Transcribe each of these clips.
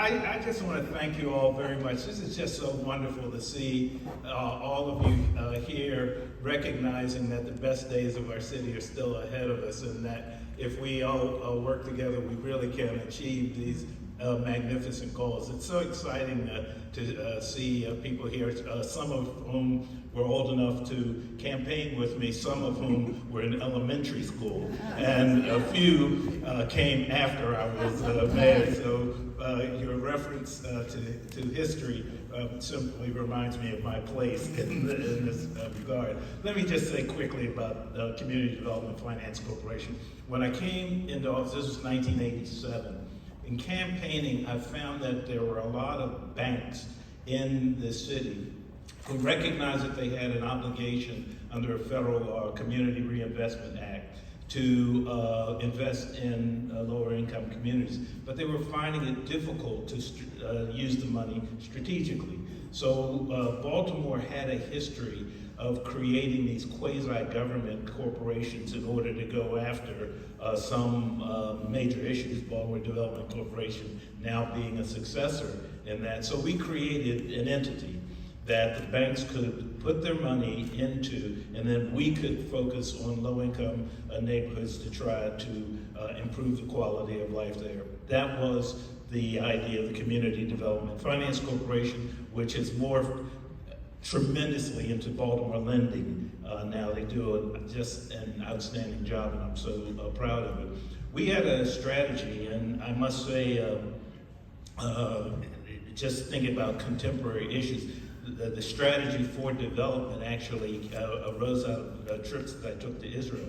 I just want to thank you all very much. This is just so wonderful to see all of you here recognizing that the best days of our city are still ahead of us, and that if we all work together, we really can achieve these magnificent goals. It's so exciting to see people here, some of whom were old enough to campaign with me, some of whom were in elementary school, and a few came after I was mayor. So your reference to history simply reminds me of my place in this regard. Let me just say quickly about Community Development Finance Corporation. When I came into office, this was 1987, in campaigning, I found that there were a lot of banks in the city who recognized that they had an obligation under a federal Community Reinvestment Act to invest in lower income communities, but they were finding it difficult to use the money strategically. So Baltimore had a history of creating these quasi-government corporations in order to go after some major issues, Baltimore Development Corporation now being a successor in that. So we created an entity that the banks could put their money into, and then we could focus on low-income neighborhoods to try to improve the quality of life there. That was the idea of the Community Development Finance Corporation, which has morphed tremendously into Baltimore lending. Now they do just an outstanding job, and I'm so proud of it. We had a strategy, and I must say, just thinking about contemporary issues, the strategy for development actually arose out of trips that I took to Israel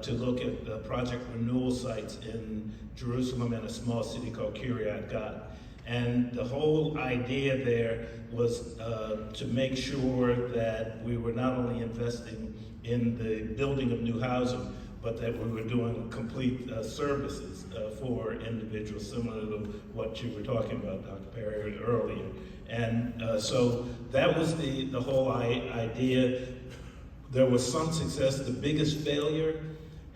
to look at project renewal sites in Jerusalem and a small city called Kiryat Gat. And the whole idea there was to make sure that we were not only investing in the building of new housing, but that we were doing complete services for individuals, similar to what you were talking about, Dr. Perry, earlier. And so that was the whole idea. There was some success. The biggest failure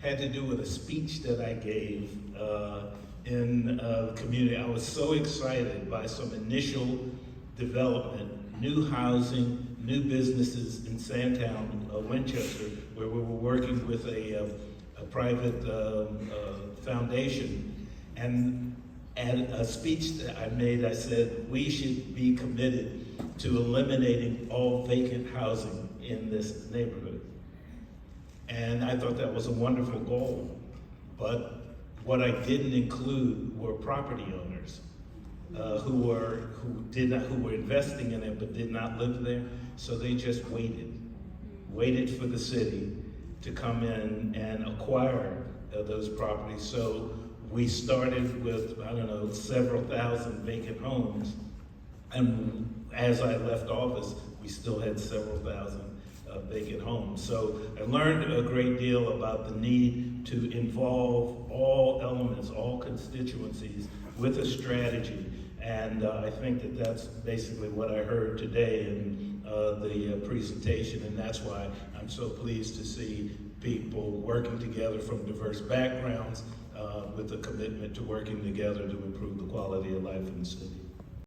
had to do with a speech that I gave in the community. I was so excited by some initial development, new housing, new businesses in Sandtown-Winchester, where we were working with a private foundation. And at a speech that I made, I said, we should be committed to eliminating all vacant housing in this neighborhood. And I thought that was a wonderful goal. But what I didn't include were property owners who were investing in it but did not live there. So they just waited for the city to come in and acquire those properties. So we started with, I don't know, several thousand vacant homes. And as I left office, we still had several thousand vacant homes. So I learned a great deal about the need to involve all elements, all constituencies with a strategy. And I think that that's basically what I heard today in the presentation, and that's why I'm so pleased to see people working together from diverse backgrounds with a commitment to working together to improve the quality of life in the city.